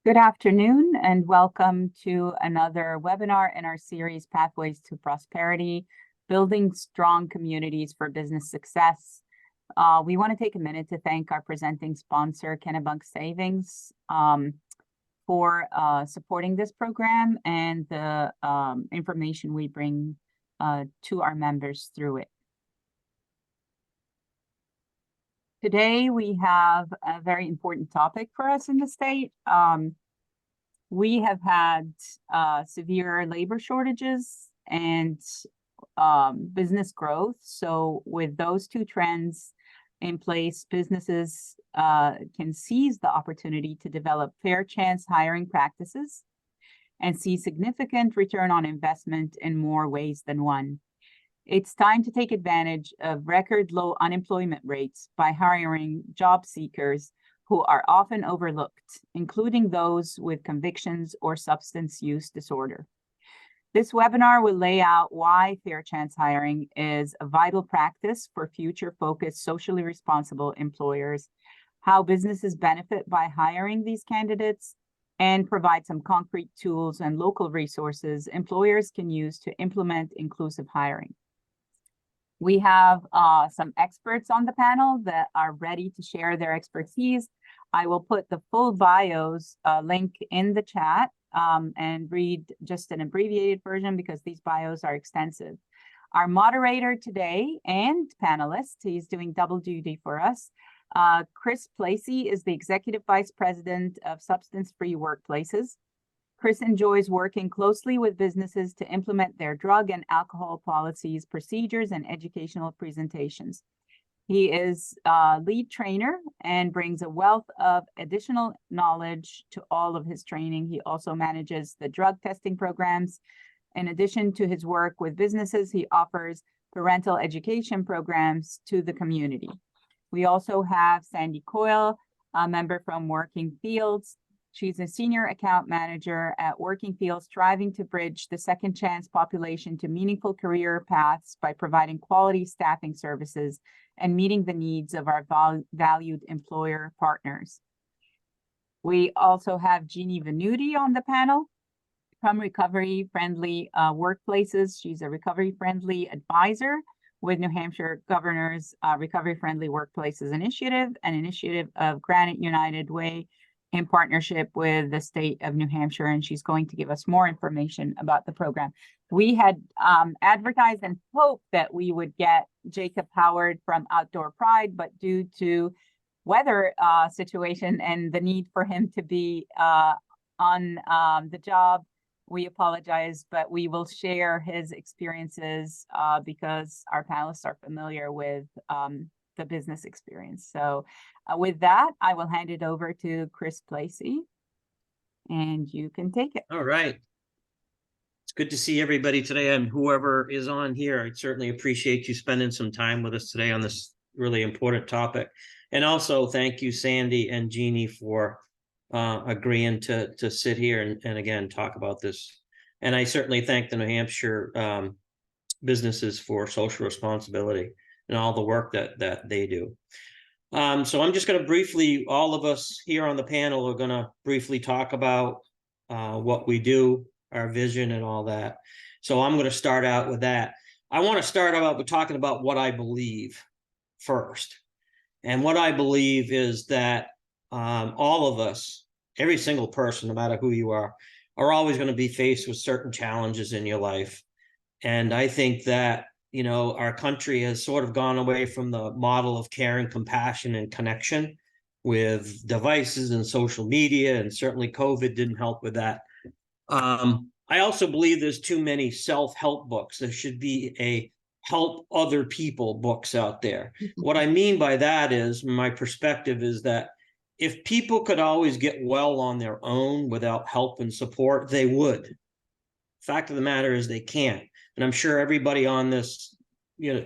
Good afternoon and welcome to another webinar in our series Pathways to Prosperity, Building Strong Communities for Business Success. We want to take a minute to thank our presenting sponsor, Kennebunk Savings, for supporting this program and the information we bring to our members through it. Today, we have a very important topic for us in the state. We have had severe labor shortages and business growth. So with those two trends in place, businesses can seize the opportunity to develop fair chance hiring practices and see significant return on investment in more ways than one. It's time to take advantage of record low unemployment rates by hiring job seekers who are often overlooked, including those with convictions or substance use disorder. This webinar will lay out why fair chance hiring is a vital practice for future-focused, socially responsible employers, how businesses benefit by hiring these candidates, and provide some concrete tools and local resources employers can use to implement inclusive hiring. We have some experts on the panel that are ready to share their expertise. I will put the full bios link in the chat and read just an abbreviated version because these bios are extensive. Our moderator today and panelist, he's doing double duty for us. Chris Placey is the Executive Vice President of Substance-Free Workplaces. Chris enjoys working closely with businesses to implement their drug and alcohol policies, procedures, and educational presentations. He is a lead trainer and brings a wealth of additional knowledge to all of his training. He also manages the drug testing programs. In addition to his work with businesses, he offers parental education programs to the community. We also have Sandy Coyle, a member from Working Fields. She's a senior account manager at Working Fields, striving to bridge the second chance population to meaningful career paths by providing quality staffing services and meeting the needs of our valued employer partners. We also have Jeannie Venuti on the panel from Recovery Friendly Workplaces. She's a recovery friendly advisor with New Hampshire Governor's Recovery Friendly Workplaces Initiative, an initiative of Granite United Way in partnership with the state of New Hampshire, and she's going to give us more information about the program. We had advertised and hoped that we would get Jacob Howard from Outdoor Pride, but due to weather situation and the need for him to be on the job, we apologize, but we will share his experiences because our panelists are familiar with the business experience. So with that, I will hand it over to Chris Placey, and you can take it. All right. It's good to see everybody today, and whoever is on here, I certainly appreciate you spending some time with us today on this really important topic. And also thank you, Sandy and Jeannie, for agreeing to sit here and again, talk about this. And I certainly thank the New Hampshire businesses for social responsibility and all the work that they do. So I'm just going to briefly, all of us here on the panel are going to briefly talk about what we do, our vision and all that. So I'm going to start out with that. I want to start out with talking about what I believe first. And what I believe is that all of us, every single person, no matter who you are always going to be faced with certain challenges in your life. And I think that, you know, our country has sort of gone away from the model of caring, compassion, and connection with devices and social media, and certainly COVID didn't help with that. I also believe there's too many self-help books. There should be a help other people books out there. What I mean by that is, my perspective is that if people could always get well on their own without help and support, they would. Fact of the matter is they can't. And I'm sure everybody on this,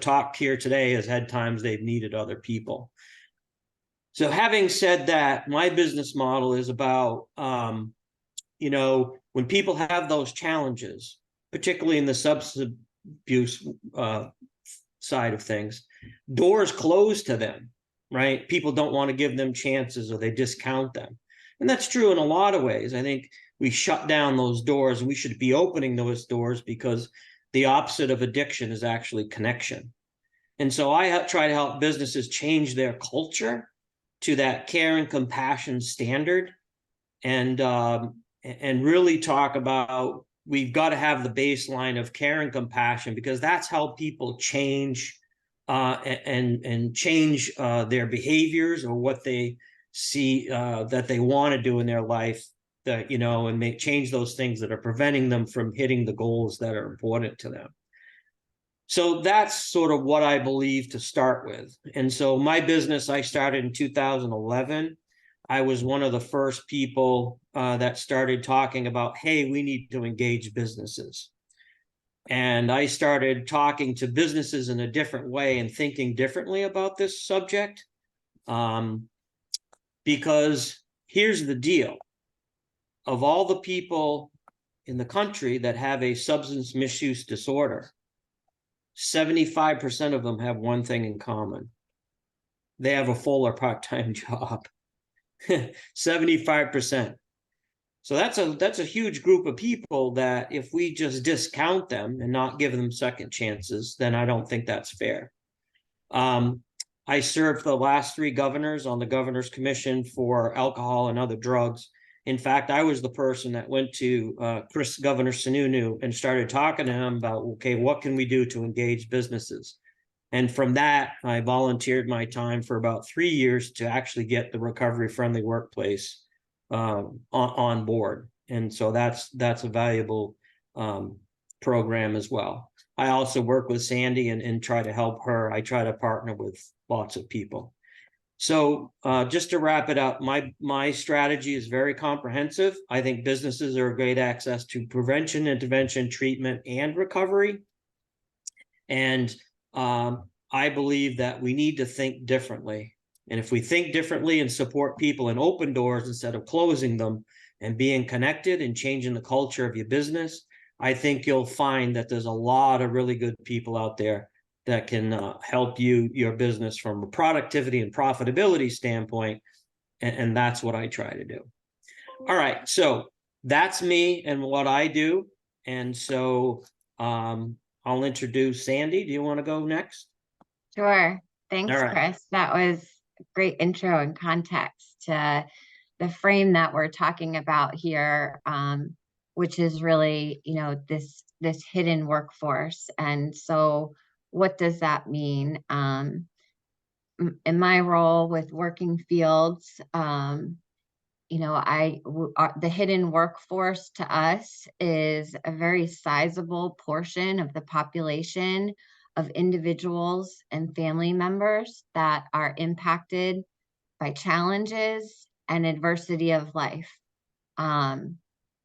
talk here today has had times they've needed other people. So having said that, my business model is about, when people have those challenges, particularly in the substance abuse side of things, doors close to them, right? People don't want to give them chances, or they discount them. And that's true in a lot of ways. I think we shut down those doors, and we should be opening those doors, because the opposite of addiction is actually connection. And so I try to help businesses change their culture to that care and compassion standard, and really talk about, we've got to have the baseline of care and compassion, because that's how people change and change their behaviors, or what they see that they want to do in their life, that, you know, and make change those things that are preventing them from hitting the goals that are important to them. So that's sort of what I believe to start with. And so my business, I started in 2011. I was one of the first people that started talking about, hey, we need to engage businesses. And I started talking to businesses in a different way and thinking differently about this subject. Because here's the deal. Of all the people in the country that have a substance misuse disorder, 75% of them have one thing in common. They have a full or part-time job. 75%. So that's a huge group of people that, if we just discount them and not give them second chances, then I don't think that's fair. I served the last 3 governors on the Governor's Commission for alcohol and other drugs. In fact, I was the person that went to Governor Sununu and started talking to him about, okay, what can we do to engage businesses? And from that, I volunteered my time for about 3 years to actually get the Recovery Friendly Workplace on board. And so that's a valuable program as well. I also work with Sandy and try to help her. I try to partner with lots of people. So just to wrap it up, my strategy is very comprehensive. I think businesses are a great access to prevention, intervention, treatment, and recovery. And I believe that we need to think differently. And if we think differently and support people and open doors instead of closing them, and being connected and changing the culture of your business, I think you'll find that there's a lot of really good people out there that can help your business from a productivity and profitability standpoint. And that's what I try to do. All right, so that's me and what I do. And so I'll introduce Sandy. Do you want to go next? Sure. Thanks, All right. Chris. That was a great intro and context to the frame that we're talking about here, which is really, you know, this hidden workforce. And so what does that mean? In my role with Working Fields, you know, the hidden workforce to us is a very sizable portion of the population of individuals and family members that are impacted by challenges and adversity of life,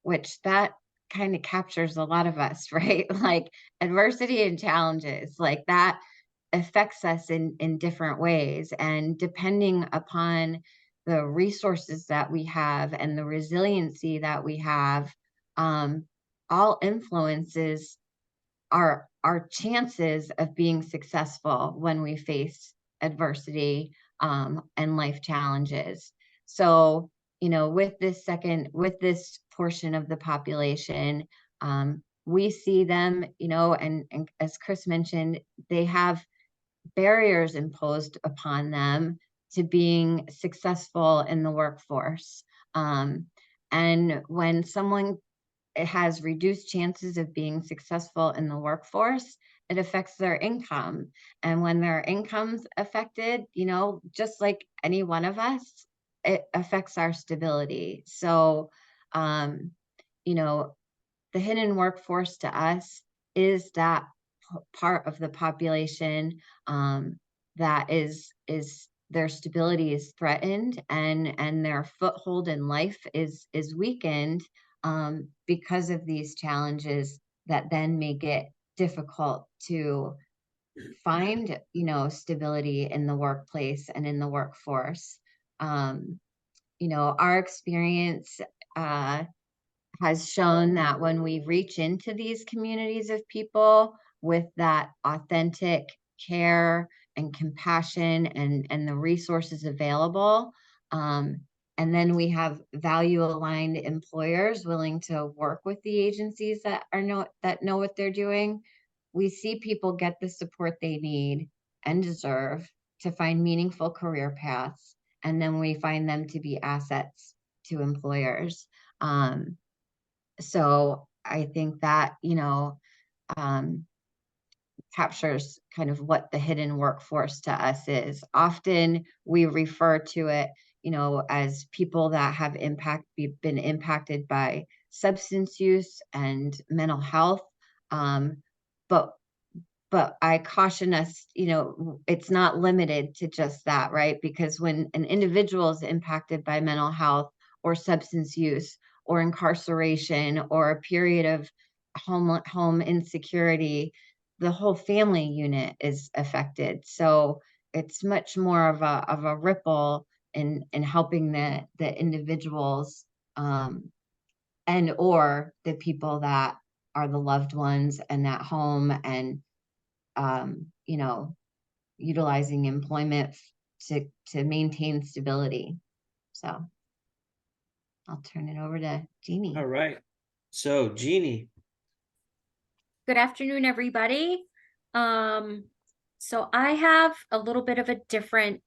which that kind of captures a lot of us, right? Like adversity and challenges, like that affects us in different ways. And depending upon the resources that we have and the resiliency that we have, all influences our chances of being successful when we face adversity and life challenges. So, you know, with this portion of the population, we see them, you know, and as Chris mentioned, they have barriers imposed upon them to being successful in the workforce. And when someone has reduced chances of being successful in the workforce, it affects their income. And when their income's affected, you know, just like any one of us, it affects our stability. So, you know, the hidden workforce to us is that part of the population that is their stability is threatened, and their foothold in life is weakened because of these challenges that then make it difficult to find, you know, stability in the workplace and in the workforce. You know, our experience has shown that when we reach into these communities of people with that authentic care and compassion and the resources available, And then we have value aligned employers willing to work with the agencies that know what they're doing. We see people get the support they need and deserve to find meaningful career paths. And then we find them to be assets to employers. So I think that, captures kind of what the hidden workforce to us is. Often we refer to it, as people that have been impacted by substance use and mental health. But I caution us, it's not limited to just that, right? Because when an individual is impacted by mental health or substance use or incarceration or a period of home insecurity, the whole family unit is affected. So it's much more of a ripple in helping the individuals and or the people that are the loved ones and at home, and utilizing employment to maintain stability. So I'll turn it over to Jeannie. All right. So Jeannie. Good afternoon, everybody. So I have a little bit of a different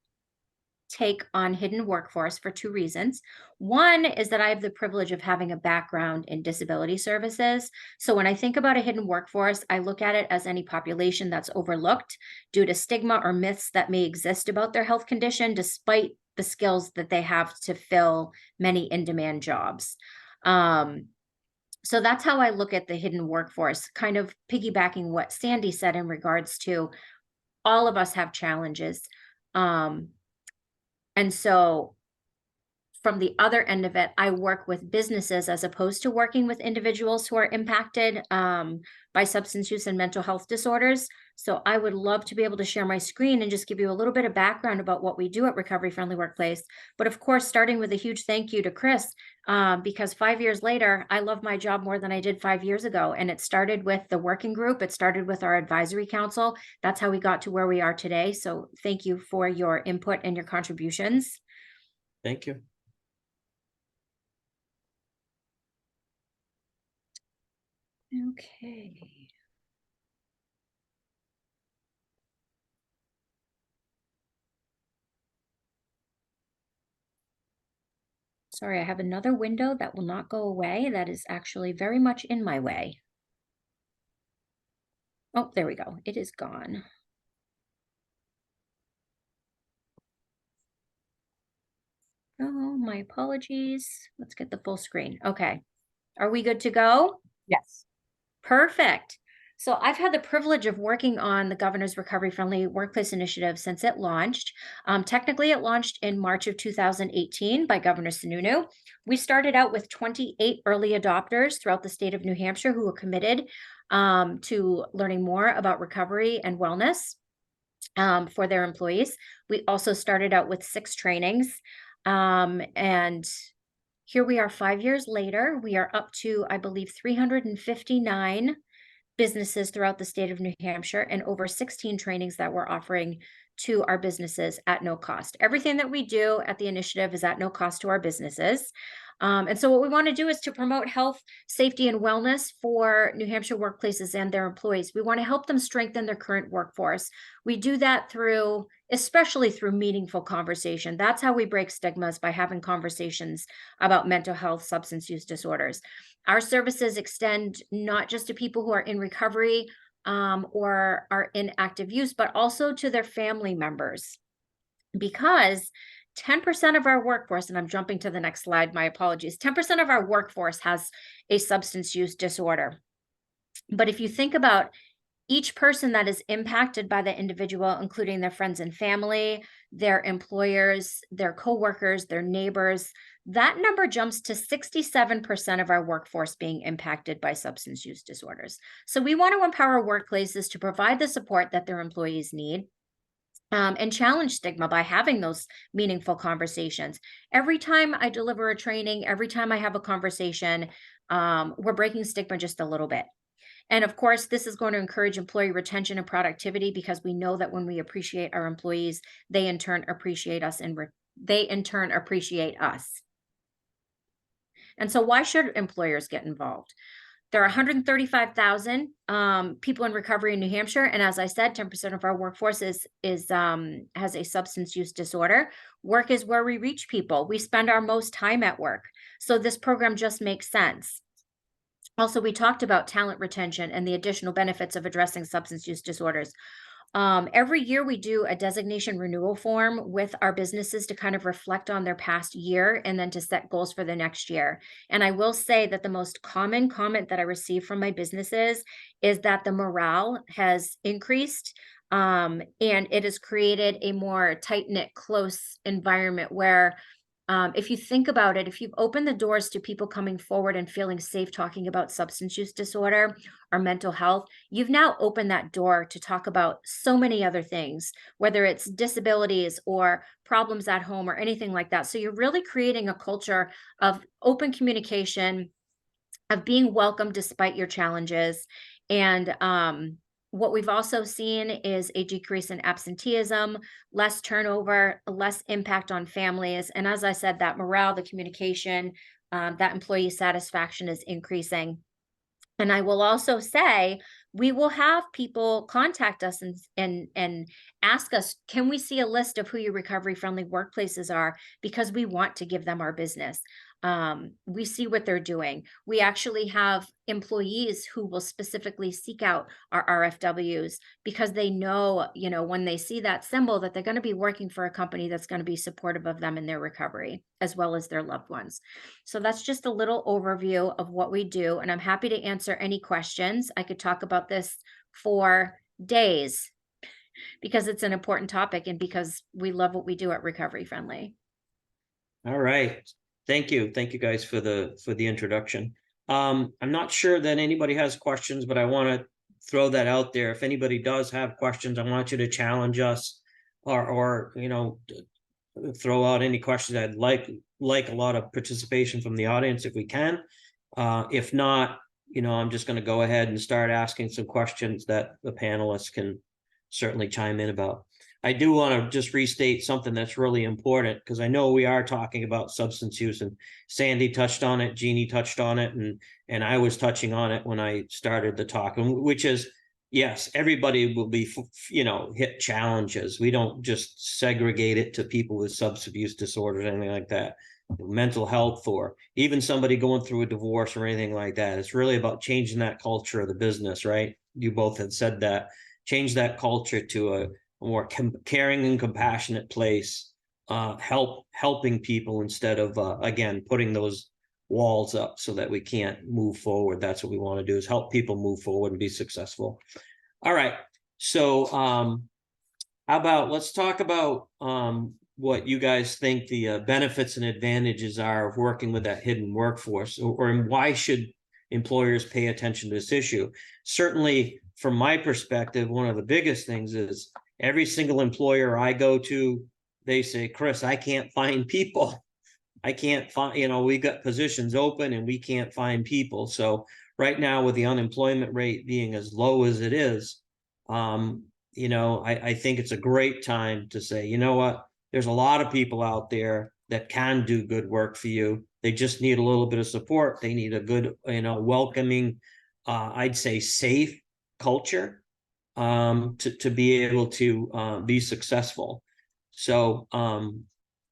take on hidden workforce for two reasons. One is that I have the privilege of having a background in disability services. So when I think about a hidden workforce, I look at it as any population that's overlooked due to stigma or myths that may exist about their health condition, despite the skills that they have to fill many in-demand jobs. So that's how I look at the hidden workforce, kind of piggybacking what Sandy said in regards to all of us have challenges. And so from the other end of it, I work with businesses as opposed to working with individuals who are impacted by substance use and mental health disorders. So I would love to be able to share my screen and just give you a little bit of background about what we do at Recovery Friendly Workplace. But of course, starting with a huge thank you to Chris, because 5 years later, I love my job more than I did 5 years ago. And it started with the working group. It started with our advisory council. That's how we got to where we are today. So thank you for your input and your contributions. Thank you. Okay. Sorry, I have another window that will not go away. That is actually very much in my way. Oh, there we go. It is gone. Oh, my apologies. Let's get the full screen. Okay. Are we good to go? Yes. Perfect. So I've had the privilege of working on the Governor's Recovery Friendly Workplace Initiative since it launched. Technically, it launched in March of 2018 by Governor Sununu. We started out with 28 early adopters throughout the state of New Hampshire who were committed to learning more about recovery and wellness for their employees. We also started out with 6 trainings. And here we are 5 years later. We are up to, I believe, 359 businesses throughout the state of New Hampshire and over 16 trainings that we're offering to our businesses at no cost. Everything that we do at the initiative is at no cost to our businesses. And so what we want to do is to promote health, safety, and wellness for New Hampshire workplaces and their employees. We want to help them strengthen their current workforce. We do that especially through meaningful conversation. That's how we break stigmas, by having conversations about mental health, substance use disorders. Our services extend not just to people who are in recovery or are in active use, but also to their family members. Because 10% of our workforce, and I'm jumping to the next slide, my apologies, 10% of our workforce has a substance use disorder. But if you think about each person that is impacted by the individual, including their friends and family, their employers, their coworkers, their neighbors, that number jumps to 67% of our workforce being impacted by substance use disorders. So we want to empower workplaces to provide the support that their employees need. And challenge stigma by having those meaningful conversations. Every time I deliver a training, every time I have a conversation, we're breaking stigma just a little bit. And of course, this is going to encourage employee retention and productivity, because we know that when we appreciate our employees, they in turn appreciate us in they in turn appreciate us. And so why should employers get involved? There are 135,000 people in recovery in New Hampshire, and as I said, 10% of our workforce is has a substance use disorder. Work is where we reach people. We spend our most time at work, so this program just makes sense. Also, we talked about talent retention and the additional benefits of addressing substance use disorders. Every year we do a designation renewal form with our businesses to kind of reflect on their past year and then to set goals for the next year. And I will say that the most common comment that I receive from my businesses is that the morale has increased, and it has created a more tight-knit, close environment where if you think about it, if you've opened the doors to people coming forward and feeling safe talking about substance use disorder or mental health, you've now opened that door to talk about so many other things, whether it's disabilities or problems at home or anything like that. So you're really creating a culture of open communication, of being welcome despite your challenges. And what we've also seen is a decrease in absenteeism, less turnover, less impact on families. And as I said, that morale, the communication, that employee satisfaction is increasing. And I will also say, we will have people contact us and ask us, can we see a list of who your recovery friendly workplaces are? Because we want to give them our business. We see what they're doing. We actually have employees who will specifically seek out our RFWs because they know, when they see that symbol, that they're going to be working for a company that's going to be supportive of them in their recovery, as well as their loved ones. So that's just a little overview of what we do. And I'm happy to answer any questions. I could talk about this for days because it's an important topic and because we love what we do at Recovery Friendly. All right. Thank you. Thank you guys for the introduction. I'm not sure that anybody has questions, but I want to throw that out there. If anybody does have questions, I want you to challenge us or throw out any questions. I'd like a lot of participation from the audience if we can. If not, I'm just going to go ahead and start asking some questions that the panelists can certainly chime in about. I do want to just restate something that's really important, because I know we are talking about substance use, and Sandy touched on it, Jeannie touched on it, and I was touching on it when I started the talk, which is, yes, everybody will be, hit challenges. We don't just segregate it to people with substance abuse disorders or anything like that. Mental health, or even somebody going through a divorce or anything like that. It's really about changing that culture of the business, right? You both had said that. Change that culture to a more caring and compassionate place, helping people instead of, again, putting those walls up so that we can't move forward. That's what we want to do, is help people move forward and be successful. All right. So how about, let's talk about what you guys think the benefits and advantages are of working with that hidden workforce, or why should employers pay attention to this issue? Certainly, from my perspective, one of the biggest things is every single employer I go to, they say, Chris, I can't find people. I can't find, we got positions open and we can't find people. So right now, with the unemployment rate being as low as it is, I think it's a great time to say, you know what, there's a lot of people out there that can do good work for you. They just need a little bit of support. They need a good, welcoming, I'd say safe culture to be able to be successful. So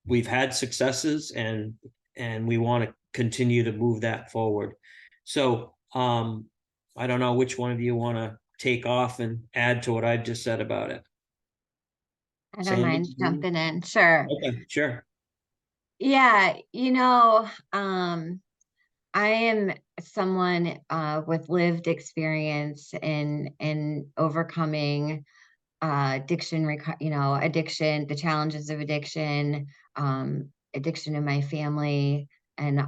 we've had successes, and we want to continue to move that forward. So I don't know which one of you want to take off and add to what I just said about it. I don't mind jumping in. Sure. Okay, sure. Yeah, I am someone with lived experience in overcoming addiction, addiction, the challenges of addiction, addiction in my family, and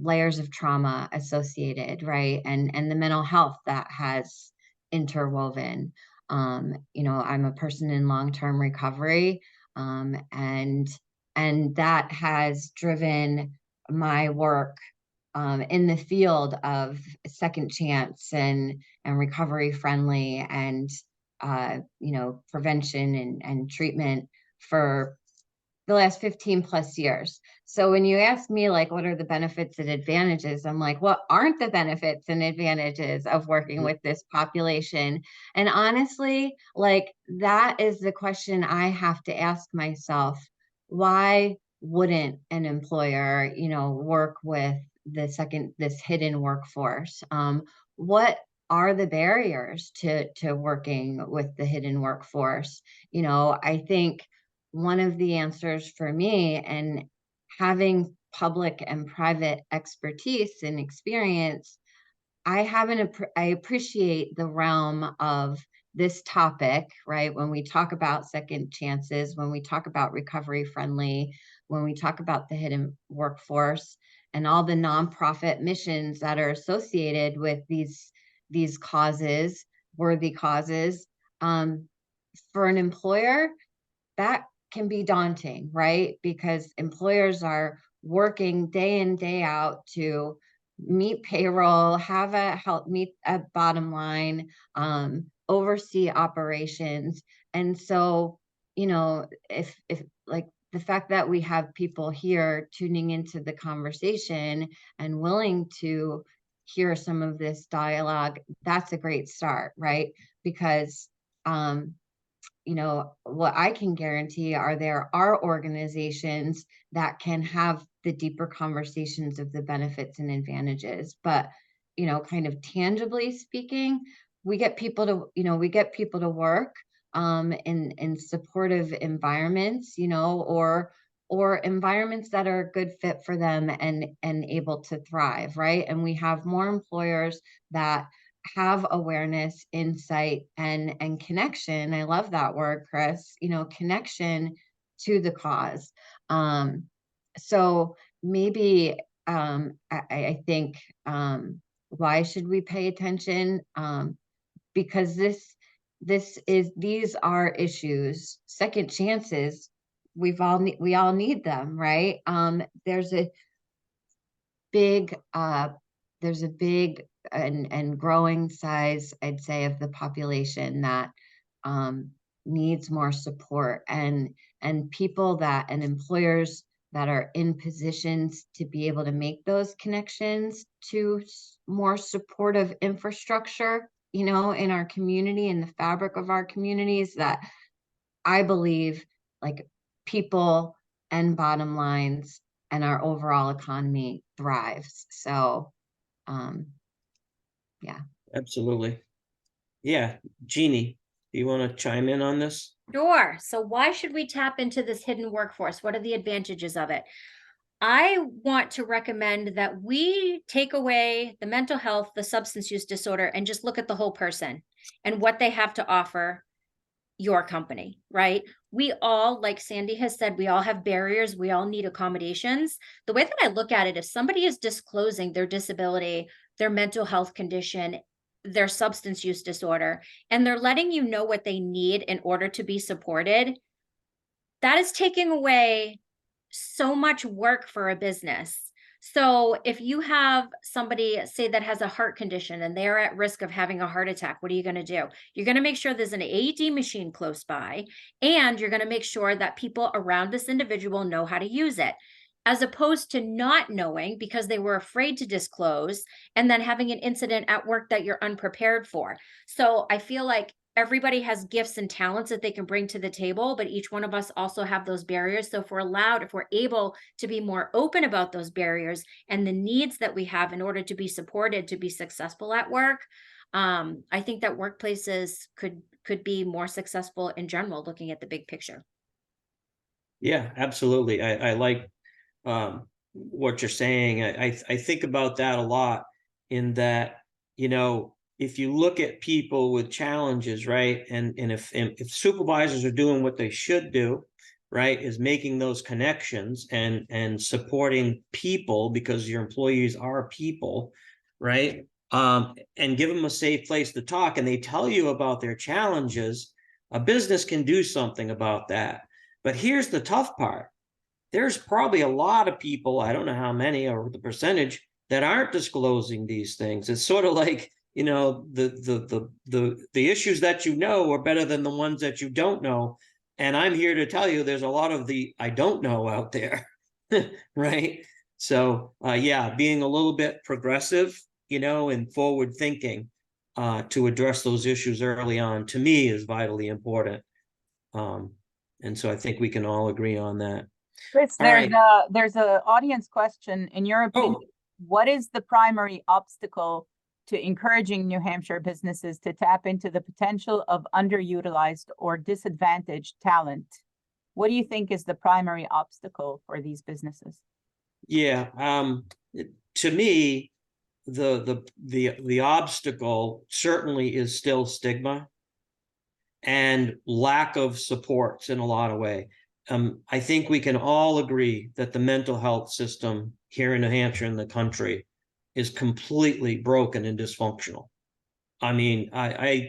layers of trauma associated, right? And the mental health that has interwoven. I'm a person in long-term recovery, and that has driven my work in the field of second chance and recovery friendly and prevention and treatment for the last 15 plus years. So when you ask me like, what are the benefits and advantages? I'm like, what aren't the benefits and advantages of working with this population? And honestly, like that is the question I have to ask myself. Why wouldn't an employer, work with this hidden workforce? What are the barriers to working with the hidden workforce? I think one of the answers for me, and having public and private expertise and experience, I appreciate the realm of this topic, right? When we talk about second chances, when we talk about recovery friendly, when we talk about the hidden workforce and all the nonprofit missions that are associated with these causes, worthy causes, for an employer, that can be daunting, right? Because employers are working day in, day out to meet payroll, meet a bottom line, oversee operations. And so, if like the fact that we have people here tuning into the conversation and willing to hear some of this dialogue, that's a great start, right? Because what I can guarantee there are organizations that can have the deeper conversations of the benefits and advantages. But, kind of tangibly speaking, we get people to work in supportive environments, or environments that are a good fit for them and able to thrive, right? And we have more employers that have awareness, insight, and connection. I love that word, Chris, connection to the cause. So maybe I think why should we pay attention? Because these are issues, second chances. We all need them, right? There's a big and growing size, I'd say, of the population that needs more support, and people and employers that are in positions to be able to make those connections to more supportive infrastructure, in our community, in the fabric of our communities, that I believe like people and bottom lines and our overall economy thrives. So, yeah. Absolutely. Yeah, Jeannie, do you want to chime in on this? Sure. So why should we tap into this hidden workforce? What are the advantages of it? I want to recommend that we take away the mental health, the substance use disorder, and just look at the whole person and what they have to offer your company, right? We all, like Sandy has said, we all have barriers. We all need accommodations. The way that I look at it, if somebody is disclosing their disability, their mental health condition, their substance use disorder, and they're letting you know what they need in order to be supported, that is taking away so much work for a business. So if you have somebody, say, that has a heart condition and they're at risk of having a heart attack, what are you going to do? You're going to make sure there's an AED machine close by, and you're going to make sure that people around this individual know how to use it, as opposed to not knowing because they were afraid to disclose and then having an incident at work that you're unprepared for. So I feel like everybody has gifts and talents that they can bring to the table, but each one of us also have those barriers. So if we're able to be more open about those barriers and the needs that we have in order to be supported, to be successful at work, I think that workplaces could be more successful in general, looking at the big picture. Yeah, absolutely. I like what you're saying. I think about that a lot, in that, if you look at people with challenges, right, and if supervisors are doing what they should do, right, is making those connections and supporting people, because your employees are people, right, and give them a safe place to talk, and they tell you about their challenges, a business can do something about that. But here's the tough part. There's probably a lot of people, I don't know how many or the percentage, that aren't disclosing these things. It's sort of like, the issues that are better than the ones that you don't know. And I'm here to tell you there's a lot of the I don't know out there, right? So yeah, being a little bit progressive, and forward thinking to address those issues early on, to me, is vitally important. And so I think we can all agree on that. Chris, All right. there's a audience question. In your opinion, what is the primary obstacle to encouraging New Hampshire businesses to tap into the potential of underutilized or disadvantaged talent? What do you think is the primary obstacle for these businesses? Yeah, to me, the obstacle certainly is still stigma and lack of supports in a lot of ways. I think we can all agree that the mental health system here in New Hampshire and the country is completely broken and dysfunctional. I mean, I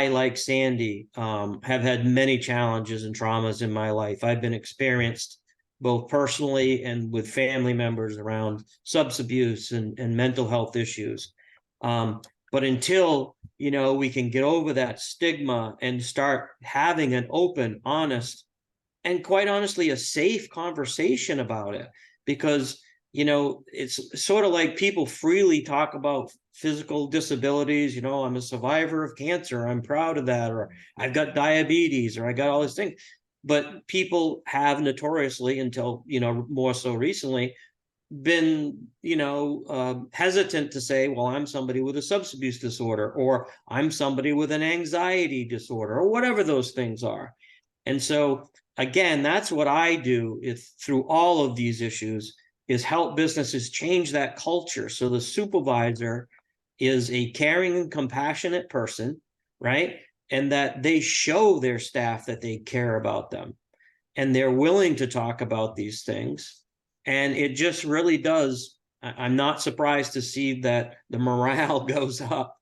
like Sandy, have had many challenges and traumas in my life. I've been experienced both personally and with family members around substance abuse and mental health issues. But until, we can get over that stigma and start having an open, honest, and quite honestly, a safe conversation about it, because it's sort of like people freely talk about physical disabilities. I'm a survivor of cancer, I'm proud of that, or I've got diabetes, or I got all these things. But people have notoriously, until more so recently, been hesitant to say, well, I'm somebody with a substance abuse disorder, or I'm somebody with an anxiety disorder, or whatever those things are. And so again, that's what I do through all of these issues, is help businesses change that culture. So the supervisor is a caring and compassionate person, right? And that they show their staff that they care about them and they're willing to talk about these things. And it just really does. I'm not surprised to see that the morale goes up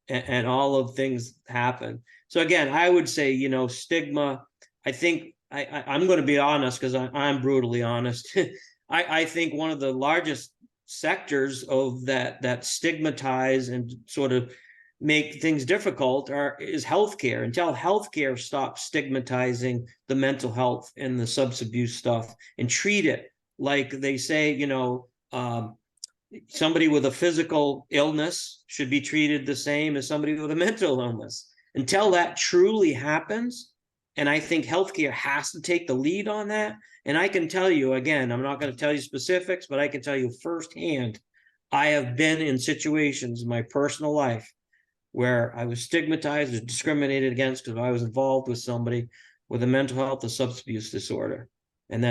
and all of things happen. So again, I would say, stigma, I think I'm going to be honest, because I'm brutally honest. I think one of the largest sectors of that stigmatize and sort of make things difficult is healthcare. Until healthcare stops stigmatizing the mental health and the substance abuse stuff and treat it like they say, somebody with a physical illness should be treated the same as somebody with a mental illness. Until that truly happens, and I think healthcare has to take the lead on that. And I can tell you, again, I'm not going to tell you specifics, but I can tell you firsthand, I have been in situations in my personal life where I was stigmatized or discriminated against because I was involved with somebody with a mental health or substance abuse disorder. And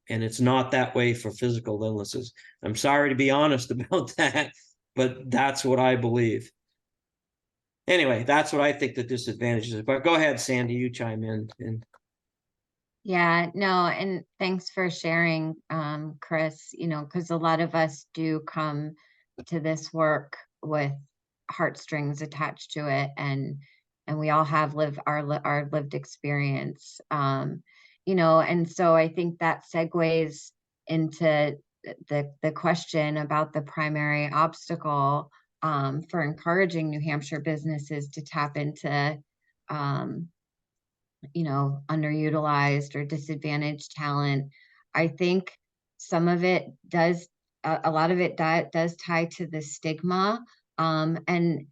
it's not that way for physical illnesses. I'm sorry to be honest about that, but that's what I believe. Anyway, that's what I think the disadvantage is. But go ahead, Sandy, you chime in. Yeah, no, and thanks for sharing, Chris, because a lot of us do come to this work with heartstrings attached to it, and we all have our lived experience, and so I think that segues into the question about the primary obstacle for encouraging New Hampshire businesses to tap into underutilized or disadvantaged talent. I think some of it does, a lot of it does tie to the stigma, and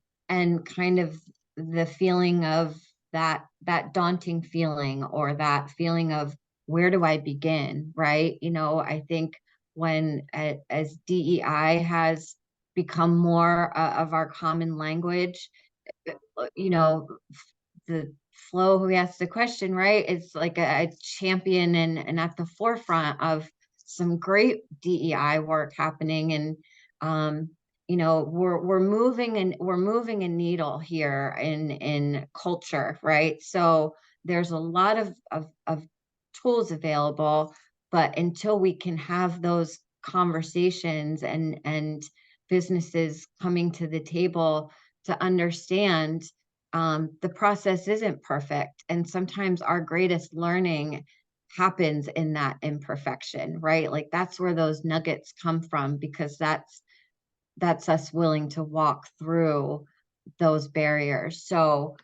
kind of the feeling of that daunting feeling, or that feeling of, where do I begin, right? I think when as DEI has become more of our common language, the Flo, who asked the question, right? It's like a champion and at the forefront of some great DEI work happening. And, we're moving a needle here in culture, right? So there's a lot of tools available, but until we can have those conversations and businesses coming to the table to understand the process isn't perfect. And sometimes our greatest learning happens in that imperfection, right? Like that's where those nuggets come from, because that's us willing to walk through those barriers. So,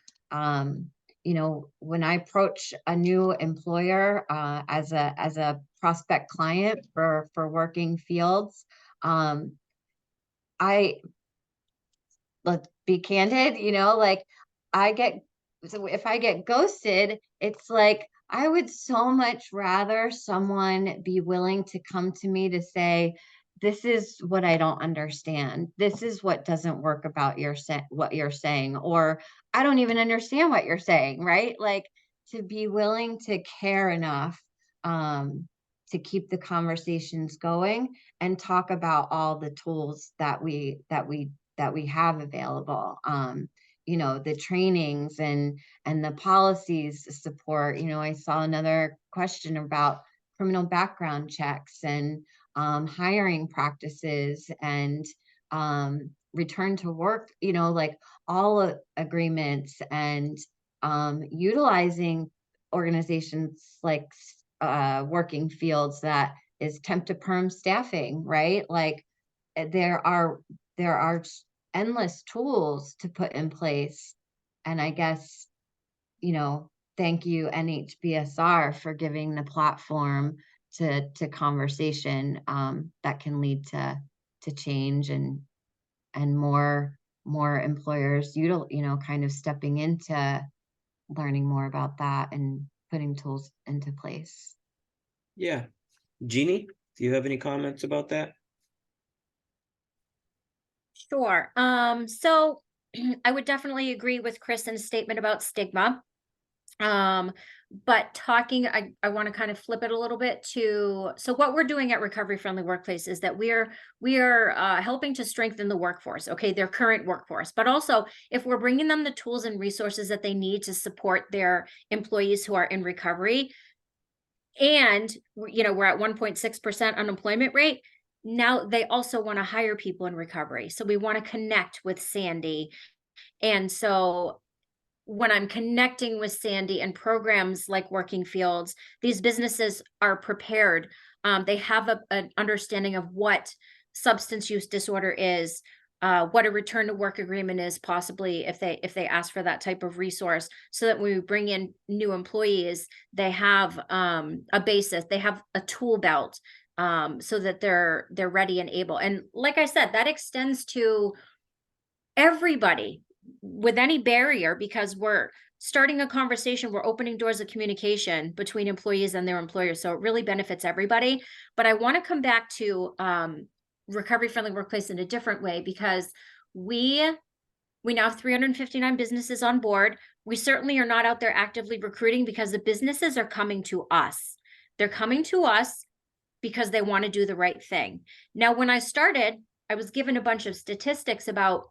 you know, when I approach a new employer as a prospect client for working fields, I let's be candid, you know, like I get so if I get ghosted, it's like I would so much rather someone be willing to come to me to say, this is what I don't understand. This is what doesn't work about what you're saying, or I don't even understand what you're saying, right? Like to be willing to care enough to keep the conversations going and talk about all the tools that we have available. You know, the trainings and the policies support. You know, I saw another question about criminal background checks and hiring practices and return to work, you know, like agreements and utilizing organizations like working fields that is temp to perm staffing, right? Like there are endless tools to put in place. And I guess, you know, thank you NHBSR for giving the platform to conversation that can lead to change and more employers you know, kind of stepping into learning more about that and putting tools into place. Yeah. Jeannie, do you have any comments about that? Sure. So I would definitely agree with Kristen's statement about stigma. But I want to kind of flip it a little bit so what we're doing at Recovery Friendly Workplace is that we are helping to strengthen the workforce, okay, their current workforce, but also if we're bringing them the tools and resources that they need to support their employees who are in recovery, and you know, we're at 1.6% unemployment rate. Now they also want to hire people in recovery. So we want to connect with Sandy. And so when I'm connecting with Sandy and programs like Working Fields, these businesses are prepared. They have an understanding of what substance use disorder is, what a return to work agreement is, possibly if they ask for that type of resource, so that when we bring in new employees, they have a basis, they have a tool belt, so that they're ready and able. And like I said, that extends to everybody with any barrier, because we're starting a conversation, we're opening doors of communication between employees and their employers. So it really benefits everybody. But I want to come back to Recovery Friendly Workplace in a different way, because we now have 359 businesses on board. We certainly are not out there actively recruiting, because the businesses are coming to us. They're coming to us because they want to do the right thing. Now, when I started, I was given a bunch of statistics about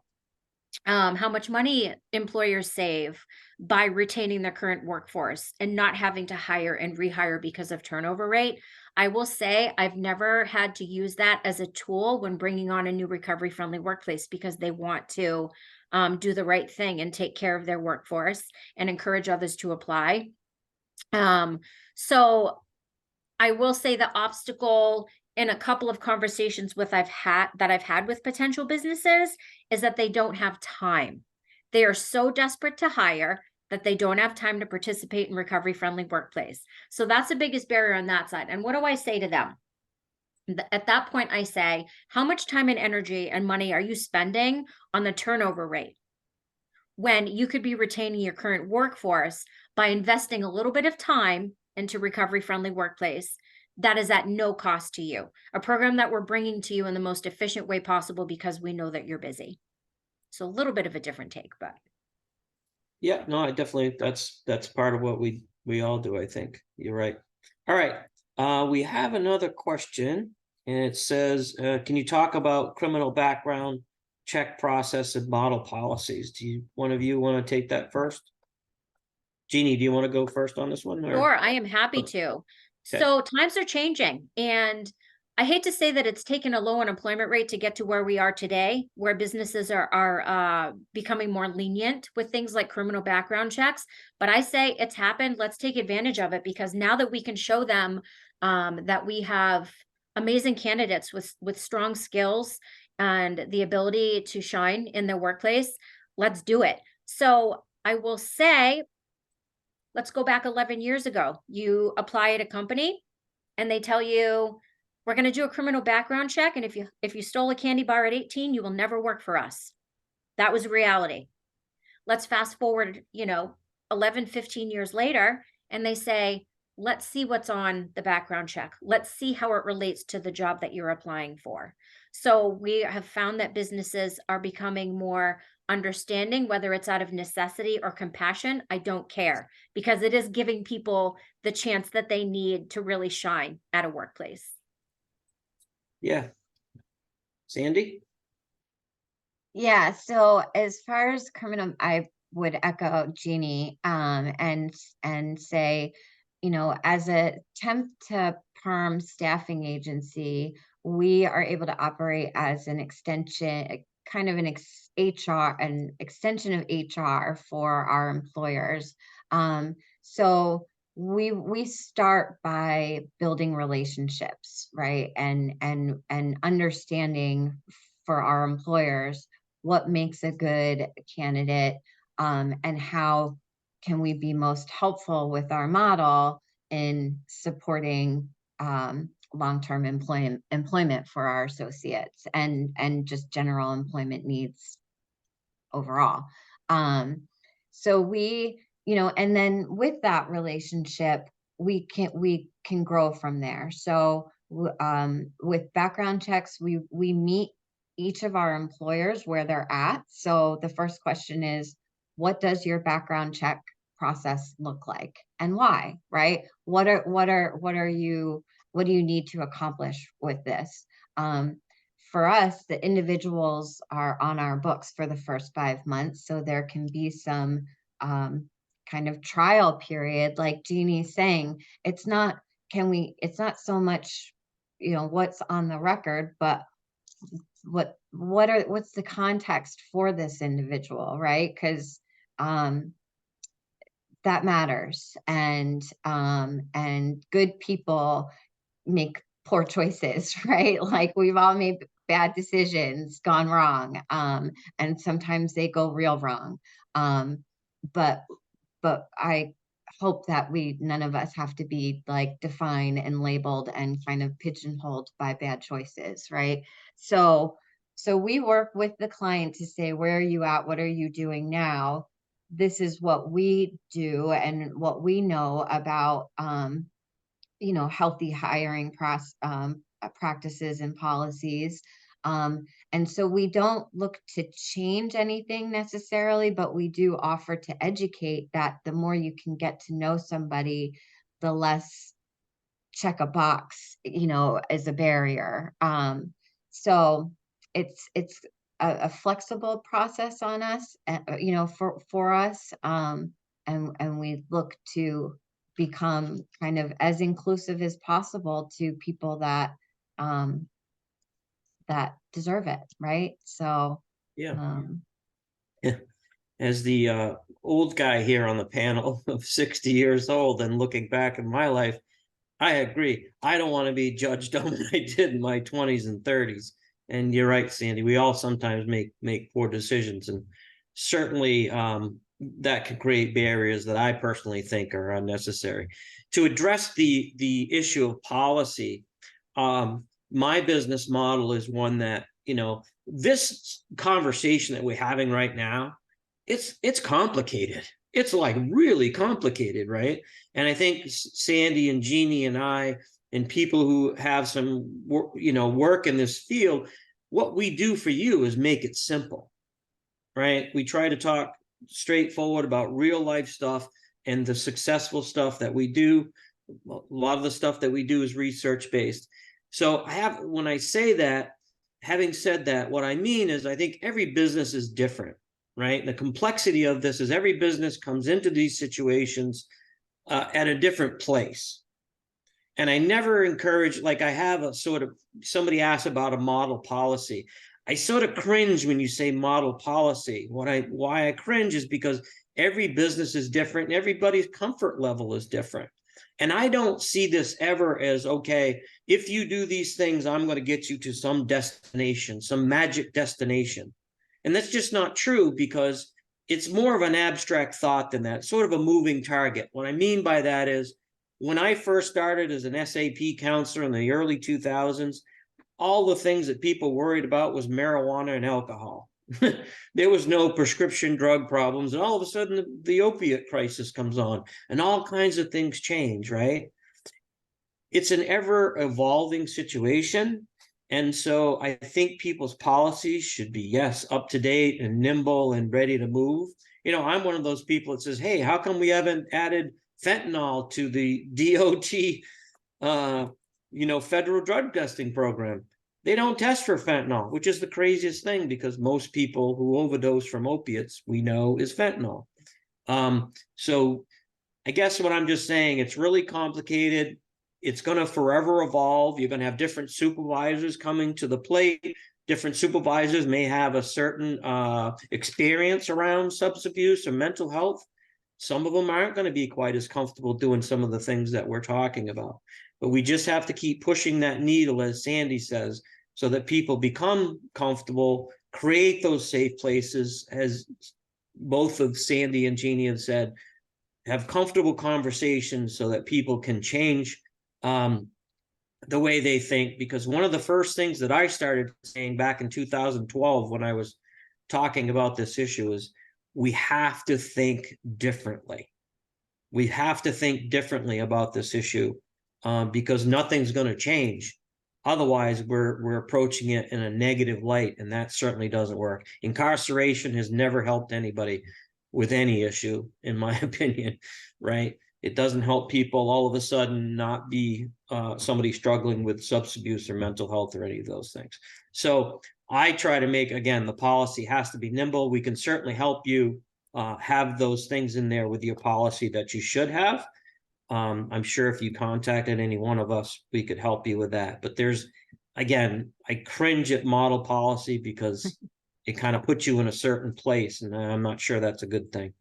how much money employers save by retaining their current workforce and not having to hire and rehire because of turnover rate. I will say I've never had to use that as a tool when bringing on a new recovery friendly workplace, because they want to do the right thing and take care of their workforce and encourage others to apply. So I will say the obstacle in a couple of conversations I've had with potential businesses is that they don't have time. They are so desperate to hire that they don't have time to participate in recovery friendly workplace. So that's the biggest barrier on that side. And what do I say to them? At that point, I say, how much time and energy and money are you spending on the turnover rate, when you could be retaining your current workforce by investing a little bit of time into recovery friendly workplace that is at no cost to you, a program that we're bringing to you in the most efficient way possible because we know that you're busy. So a little bit of a different take, but Yeah, no, I definitely, that's part of what we all do, I think. You're right. All right. We have another question, and it says, can you talk about criminal background check process and model policies? One of you want to take that first? Jeannie, do you want to go first on this one? Sure, I am happy to. Okay. So times are changing, and I hate to say that it's taken a low unemployment rate to get to where we are today, where businesses are becoming more lenient with things like criminal background checks. But I say it's happened. Let's take advantage of it, because now that we can show them that we have amazing candidates with strong skills and the ability to shine in their workplace, let's do it. So I will say, let's go back 11 years ago. You apply at a company and they tell you, we're going to do a criminal background check. And if you stole a candy bar at 18, you will never work for us. That was reality. Let's fast forward, 11, 15 years later, and they say, let's see what's on the background check. Let's see how it relates to the job that you're applying for. So we have found that businesses are becoming more understanding, whether it's out of necessity or compassion. I don't care, because it is giving people the chance that they need to really shine at a workplace. Yeah. Sandy? Yeah, so as far as criminal, I would echo Jeannie, and say, as a temp to perm staffing agency, we are able to operate as an extension, kind of an extension of HR for our employers. So we start by building relationships, right? And understanding for our employers what makes a good candidate, and how can we be most helpful with our model in supporting long-term employment for our associates and just general employment needs overall. So we, and then with that relationship, we can grow from there. So with background checks, we meet each of our employers where they're at. So the first question is, what does your background check process look like and why, right? What do you need to accomplish with this? For us, the individuals are on our books for the first 5 months. So there can be some kind of trial period, like Jeannie's saying. It's not so much, what's on the record, but what's the context for this individual, right? Because that matters, and good people make poor choices, right? Like, we've all made bad decisions, gone wrong, and sometimes they go real wrong. But I hope that none of us have to be like defined and labeled and kind of pigeonholed by bad choices, right? So we work with the client to say, where are you at? What are you doing now? This is what we do and what we know about, healthy hiring practices and policies. And so we don't look to change anything necessarily, but we do offer to educate that the more you can get to know somebody, the less check a box, is a barrier. So it's a flexible process on us, for us. And we look to become kind of as inclusive as possible to people that deserve it, right? So Yeah. As the old guy here on the panel of 60 years old and looking back in my life, I agree. I don't want to be judged on what I did in my 20s and 30s. And you're right, Sandy. We all sometimes make poor decisions, and certainly that can create barriers that I personally think are unnecessary. To address the issue of policy, my business model is one that, this conversation that we're having right now, it's complicated. It's like really complicated, right? And I think Sandy and Jeannie and I and people who have some work in this field, what we do for you is make it simple, right? We try to talk straightforward about real life stuff and the successful stuff that we do. A lot of the stuff that we do is research based. So when I say that, having said that, what I mean is I think every business is different, right? The complexity of this is every business comes into these situations at a different place. And I never encourage, like I have a sort of, somebody asked about a model policy. I sort of cringe when you say model policy. Why I cringe is because every business is different and everybody's comfort level is different. And I don't see this ever as, okay, if you do these things, I'm going to get you to some destination, some magic destination. And that's just not true, because it's more of an abstract thought than that, sort of a moving target. What I mean by that is, when I first started as an SAP counselor in the early 2000s, all the things that people worried about was marijuana and alcohol. There was no prescription drug problems, and all of a sudden the opiate crisis comes on, and all kinds of things change, right? It's an ever evolving situation. And so I think people's policies should be, yes, up to date and nimble and ready to move. You know, I'm one of those people that says, hey, how come we haven't added fentanyl to the DOT, federal drug testing program? They don't test for fentanyl, which is the craziest thing, because most people who overdose from opiates, we know, is fentanyl. So I guess what I'm just saying, it's really complicated. It's going to forever evolve. You're going to have different supervisors coming to the plate. Different supervisors may have a certain experience around substance abuse or mental health. Some of them aren't going to be quite as comfortable doing some of the things that we're talking about. But we just have to keep pushing that needle, as Sandy says, so that people become comfortable, create those safe places, as both of Sandy and Jeannie have said, have comfortable conversations so that people can change the way they think. Because one of the first things that I started saying back in 2012, when I was talking about this issue, is we have to think differently. We have to think differently about this issue, because nothing's going to change. Otherwise, we're approaching it in a negative light, and that certainly doesn't work. Incarceration has never helped anybody with any issue, in my opinion, right? It doesn't help people all of a sudden not be somebody struggling with substance abuse or mental health or any of those things. So I try to make, again, the policy has to be nimble. We can certainly help you have those things in there with your policy that you should have. I'm sure if you contacted any one of us, we could help you with that. But there's, again, I cringe at model policy because it kind of puts you in a certain place, and I'm not sure that's a good thing.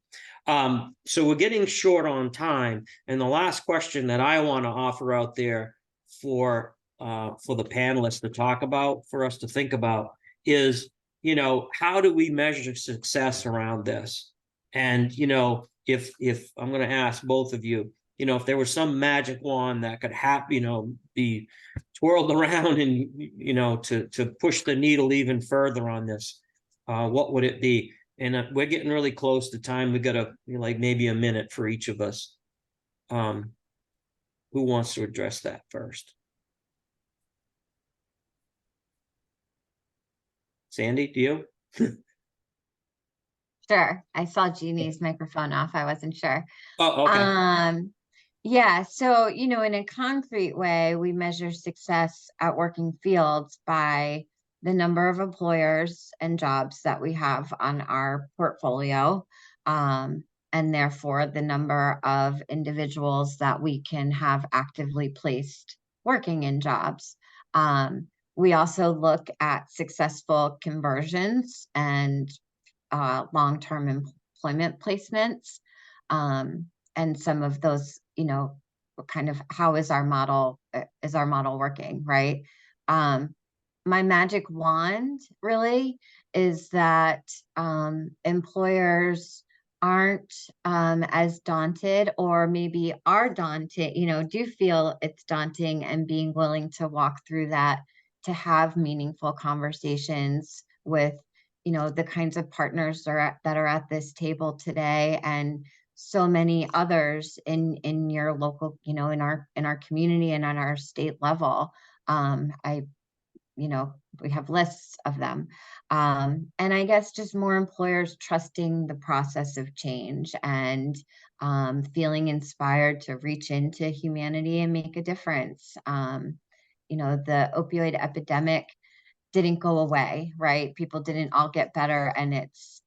So we're getting short on time. And the last question that I want to offer out there for the panelists to talk about, for us to think about, is, how do we measure success around this? And, if I'm going to ask both of you, if there was some magic wand that could be twirled around and, to push the needle even further on this, what would it be? And we're getting really close to time. We got maybe a minute for each of us. Who wants to address that first? Sandy, do you? Sure. I saw Jeannie's microphone off. I wasn't sure. Oh, okay. Yeah. So, in a concrete way, we measure success at Working Fields by the number of employers and jobs that we have on our portfolio, and therefore the number of individuals that we can have actively placed working in jobs. We also look at successful conversions and long-term employment placements, and some of those, kind of how is our model working, right? My magic wand really is that employers aren't as daunted, or maybe are daunted, do feel it's daunting, and being willing to walk through that, to have meaningful conversations with, the kinds of partners that are at this table today, and so many others in your local, in our community and on our state level. We have lists of them. And I guess just more employers trusting the process of change, and feeling inspired to reach into humanity and make a difference. The opioid epidemic didn't go away, right? People didn't all get better, and it's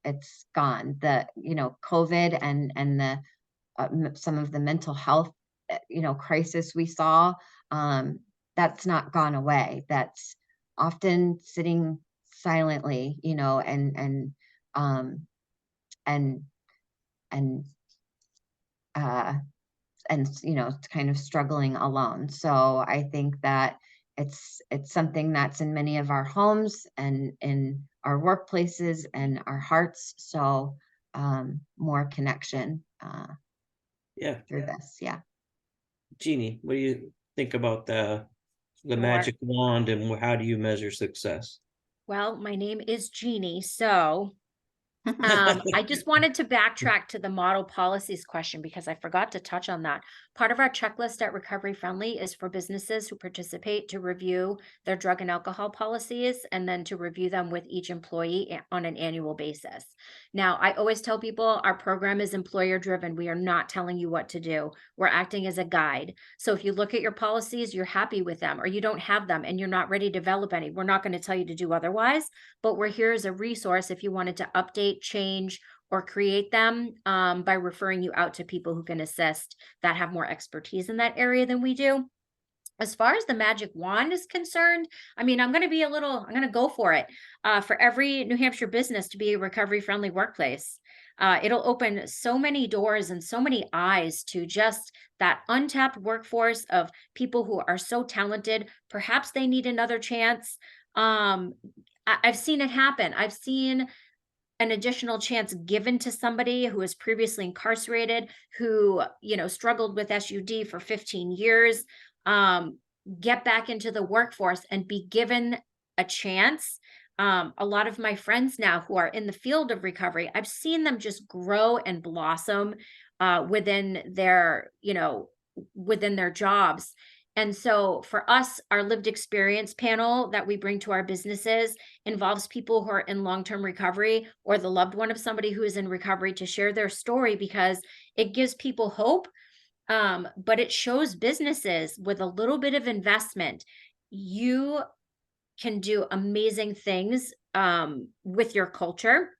gone. The, COVID and the some of the mental health, crisis we saw, that's not gone away. That's often sitting silently, and kind of struggling alone. So I think that it's something that's in many of our homes and in our workplaces and our hearts. So more connection Yeah, through this. Yeah. Jeannie, what do you think about the Sure. magic wand and how do you measure success? Well, my name is Jeannie, so I just wanted to backtrack to the model policies question because I forgot to touch on that. Part of our checklist at Recovery Friendly is for businesses who participate to review their drug and alcohol policies and then to review them with each employee on an annual basis. Now, I always tell people our program is employer driven. We are not telling you what to do. We're acting as a guide. So if you look at your policies, you're happy with them, or you don't have them and you're not ready to develop any, we're not going to tell you to do otherwise, but we're here as a resource if you wanted to update, change, or create them by referring you out to people who can assist that have more expertise in that area than we do. As far as the magic wand is concerned, I mean, I'm going to go for it. For every New Hampshire business to be a recovery friendly workplace, it'll open so many doors and so many eyes to just that untapped workforce of people who are so talented. Perhaps they need another chance. I've seen it happen. I've seen an additional chance given to somebody who was previously incarcerated, who, struggled with SUD for 15 years, get back into the workforce and be given a chance. A lot of my friends now who are in the field of recovery, I've seen them just grow and blossom within their jobs. And so for us, our lived experience panel that we bring to our businesses involves people who are in long-term recovery or the loved one of somebody who is in recovery to share their story because it gives people hope. But it shows businesses with a little bit of investment, you can do amazing things with your culture.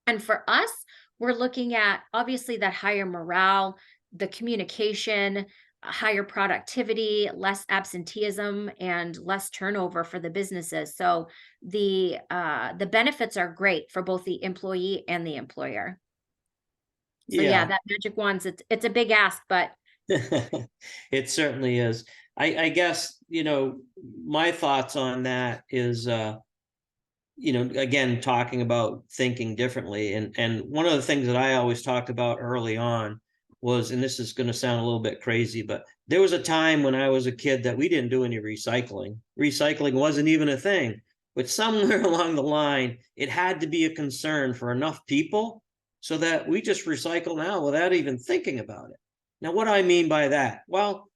And for us, we're looking at obviously that higher morale, the communication, higher productivity, less absenteeism, and less turnover for the businesses. So the benefits are great for both the employee and the employer. So yeah, that magic wand, it's a big ask, but It certainly is. I guess, my thoughts on that is, again, talking about thinking differently. And one of the things that I always talked about early on was, and this is going to sound a little bit crazy, but there was a time when I was a kid that we didn't do any recycling. Recycling wasn't even a thing, but somewhere along the line, it had to be a concern for enough people so that we just recycle now without even thinking about it. Now, what do I mean by that? Well,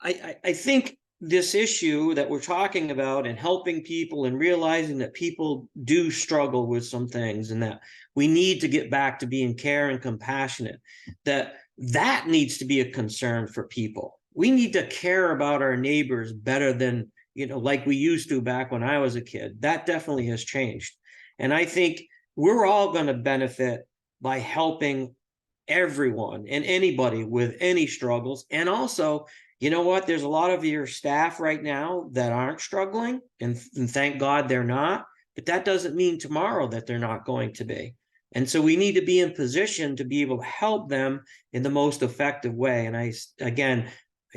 I think this issue that we're talking about and helping people and realizing that people do struggle with some things and that we need to get back to being care and compassionate, that needs to be a concern for people. We need to care about our neighbors better than, like we used to back when I was a kid. That definitely has changed. And I think we're all going to benefit by helping everyone and anybody with any struggles. And also, you know what? There's a lot of your staff right now that aren't struggling, and thank God they're not. But that doesn't mean tomorrow that they're not going to be. And so we need to be in position to be able to help them in the most effective way. And I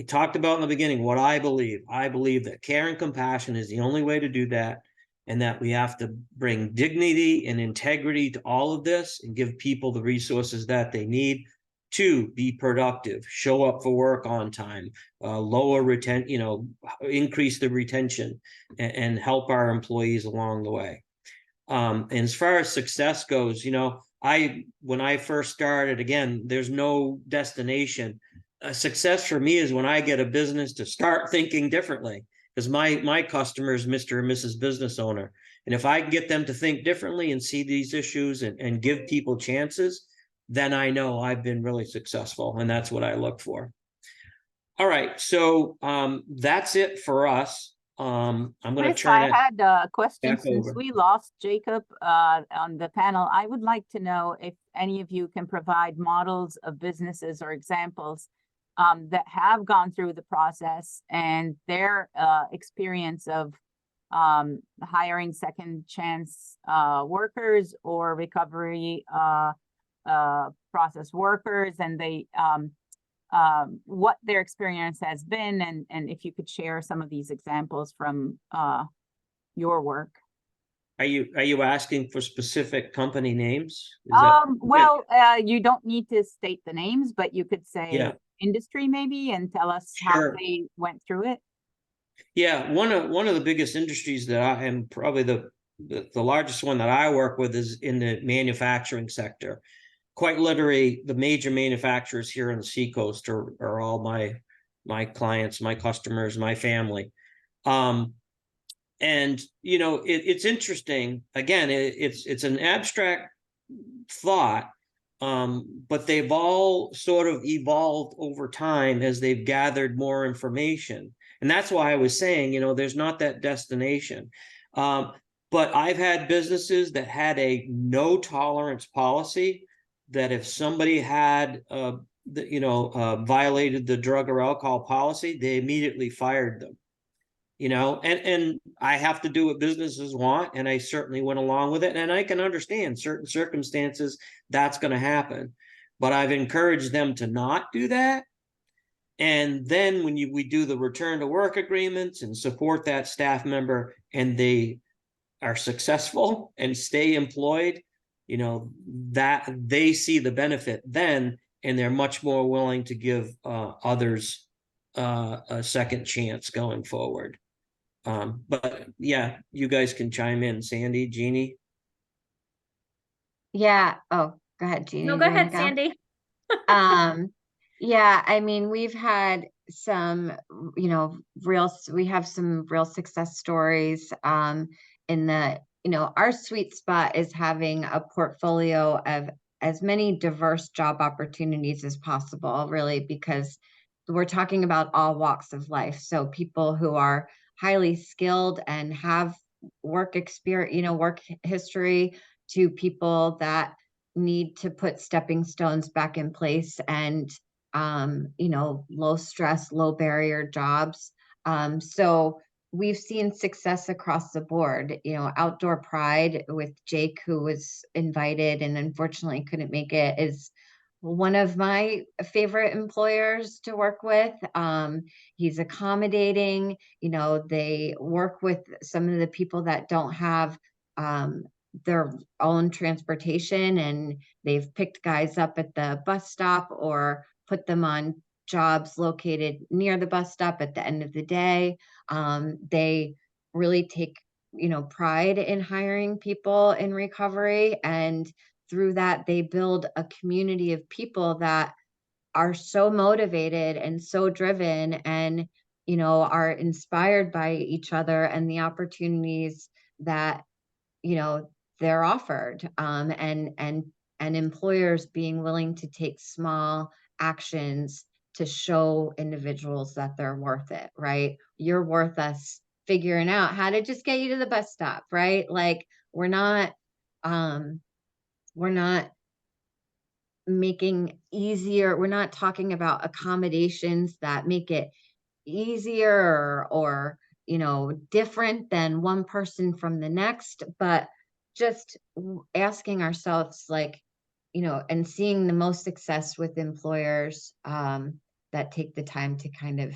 talked about in the beginning what I believe. I believe that care and compassion is the only way to do that, and that we have to bring dignity and integrity to all of this and give people the resources that they need to be productive, show up for work on time, lower retention, increase the retention and help our employees along the way. And as far as success goes, when I first started, again, there's no destination. Success for me is when I get a business to start thinking differently, because my customer is Mr. and Mrs. Business Owner. And if I can get them to think differently and see these issues and give people chances, then I know I've been really successful. And that's what I look for. All right. So that's it for us. I'm going to Chris, turn I it had a question back since over. we lost Jacob on the panel. I would like to know if any of you can provide models of businesses or examples that have gone through the process and their experience of hiring second chance workers or recovery process workers, and they what their experience has been, and if you could share some of these examples from your work. Are you asking for specific company names? Is that- Well, you don't need to state the names, but you could say Yeah. industry maybe and tell us how Sure. they went through it. Yeah, one of the biggest industries that I am probably the largest one that I work with is in the manufacturing sector. Quite literally, the major manufacturers here on the Seacoast are all my clients, my customers, my family. And you know, it's interesting. Again, it's an abstract thought, but they've all sort of evolved over time as they've gathered more information. And that's why I was saying, you know, there's not that destination. But I've had businesses that had a no tolerance policy that if somebody had, violated the drug or alcohol policy, they immediately fired them. You know, and I have to do what businesses want, and I certainly went along with it. And I can understand certain circumstances that's going to happen, but I've encouraged them to not do that. And then when we do the return to work agreements and support that staff member, and they are successful and stay employed, you know, that they see the benefit then, and they're much more willing to give others a second chance going forward. But yeah, you guys can chime in. Sandy, Jeannie. Yeah. Oh, go ahead, Jeannie. No, you go wanna ahead, Sandy. Yeah, I mean, we've had some, we have some real success stories, in the, our sweet spot is having a portfolio of as many diverse job opportunities as possible, really, because we're talking about all walks of life. So people who are highly skilled and have work experience, work history, to people that need to put stepping stones back in place and low stress, low barrier jobs. So we've seen success across the board. Outdoor Pride with Jake, who was invited and unfortunately couldn't make it, is one of my favorite employers to work with. He's accommodating. They work with some of the people that don't have their own transportation, and they've picked guys up at the bus stop or put them on jobs located near the bus stop at the end of the day. They really take, pride in hiring people in recovery, and through that, they build a community of people that are so motivated and so driven and, are inspired by each other and the opportunities that, they're offered. And employers being willing to take small actions to show individuals that they're worth it, right? You're worth us figuring out how to just get you to the bus stop, right? Like we're not making easier. We're not talking about accommodations that make it easier or different than one person from the next, but just asking ourselves, like, and seeing the most success with employers that take the time to kind of,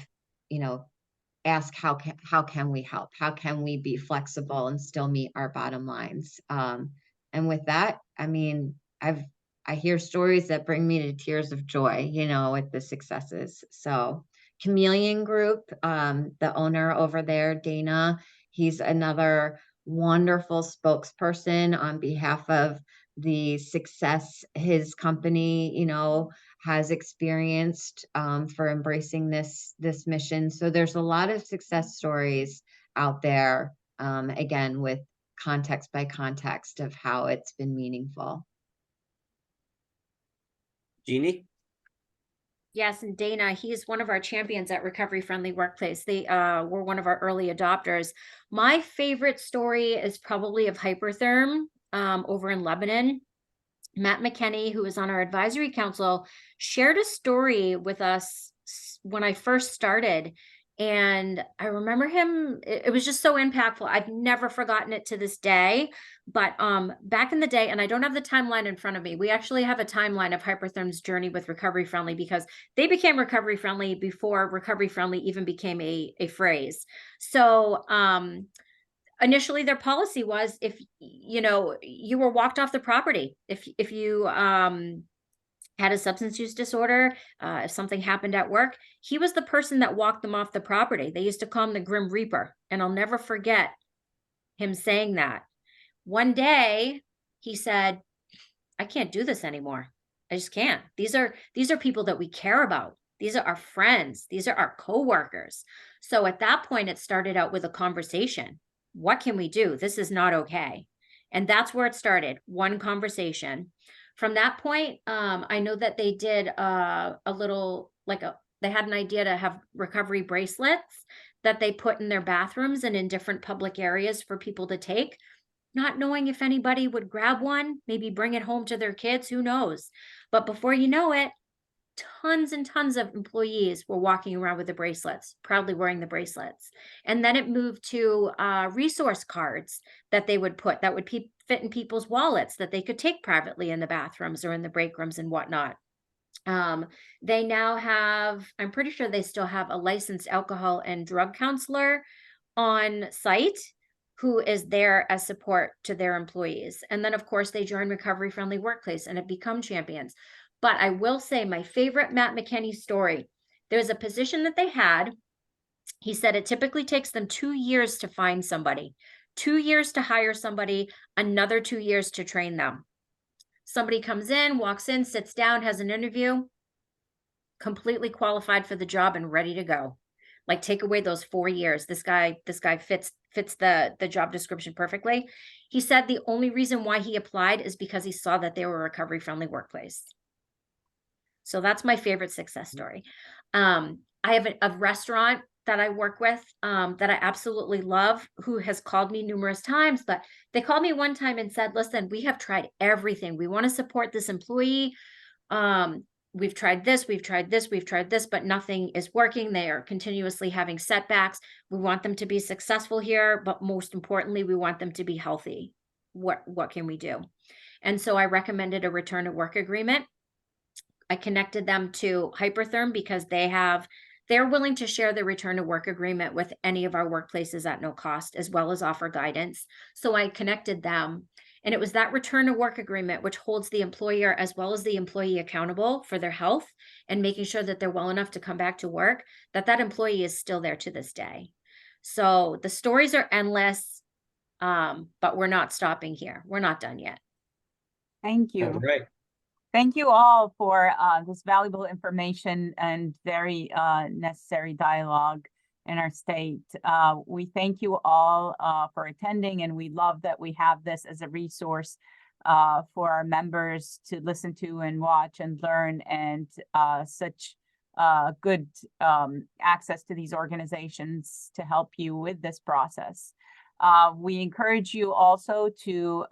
ask how can we help? How can we be flexible and still meet our bottom lines? And with that, I mean, I hear stories that bring me to tears of joy, with the successes. So Chameleon Group, the owner over there, Dana, he's another wonderful spokesperson on behalf of the success his company, has experienced for embracing this mission. So there's a lot of success stories out there, again, with context by context of how it's been meaningful. Jeannie? Yes, and Dana, he's one of our champions at Recovery Friendly Workplace. They were one of our early adopters. My favorite story is probably of Hypertherm over in Lebanon. Matt McKenney, who was on our advisory council, shared a story with us when I first started. And I remember him, it was just so impactful. I've never forgotten it to this day. But back in the day, and I don't have the timeline in front of me, we actually have a timeline of Hypertherm's journey with Recovery Friendly because they became Recovery Friendly before Recovery Friendly even became a phrase. So initially their policy was if, you know, you were walked off the property, if you had a substance use disorder, if something happened at work, he was the person that walked them off the property. They used to call him the Grim Reaper. And I'll never forget him saying that. One day he said, I can't do this anymore. I just can't. These are people that we care about. These are our friends. These are our coworkers. So at that point, it started out with a conversation. What can we do? This is not okay. And that's where it started. One conversation. From that point, I know that they did a little, they had an idea to have recovery bracelets that they put in their bathrooms and in different public areas for people to take, not knowing if anybody would grab one, maybe bring it home to their kids, who knows? But before you know it, tons and tons of employees were walking around with the bracelets, proudly wearing the bracelets. And then it moved to resource cards that they would put that would fit in people's wallets that they could take privately in the bathrooms or in the break rooms and whatnot. They now have, I'm pretty sure they still have a licensed alcohol and drug counselor on site who is there as support to their employees. And then, of course, they join Recovery Friendly Workplace and have become champions. But I will say my favorite Matt McKinney story, there's a position that they had. He said it typically takes them 2 years to find somebody, 2 years to hire somebody, another 2 years to train them. Somebody comes in, walks in, sits down, has an interview, completely qualified for the job and ready to go. Like, take away those 4 years. This guy fits the job description perfectly. He said the only reason why he applied is because he saw that they were a recovery friendly workplace. So that's my favorite success story. I have a restaurant that I work with that I absolutely love, who has called me numerous times, but they called me one time and said, listen, we have tried everything. We want to support this employee. We've tried this, we've tried this, we've tried this, but nothing is working. They are continuously having setbacks. We want them to be successful here, but most importantly, we want them to be healthy. What can we do? And so I recommended a return to work agreement. I connected them to Hypertherm because they're willing to share the return to work agreement with any of our workplaces at no cost, as well as offer guidance. So I connected them, and it was that return to work agreement which holds the employer as well as the employee accountable for their health and making sure that they're well enough to come back to work, that employee is still there to this day. So the stories are endless, but we're not stopping here. We're not done yet. Thank you. All right. Thank you all for this valuable information and very necessary dialogue in our state. We thank you all for attending, and we love that we have this as a resource for our members to listen to and watch and learn, and such good access to these organizations to help you with this process. We encourage you also to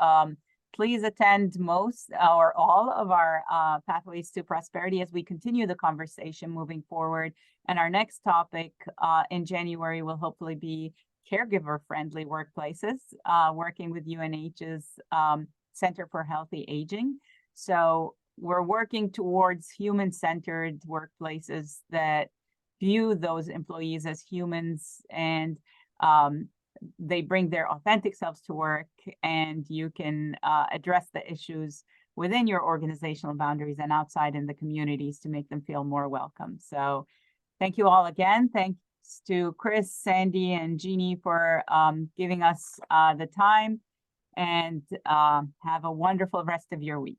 please attend most or all of our Pathways to Prosperity as we continue the conversation moving forward. And our next topic in January will hopefully be caregiver-friendly workplaces, working with UNH's Center for Healthy Aging. So we're working towards human-centered workplaces that view those employees as humans, and they bring their authentic selves to work, and you can address the issues within your organizational boundaries and outside in the communities to make them feel more welcome. So thank you all again. Thanks to Chris, Sandy, and Jeannie for giving us the time, and have a wonderful rest of your week.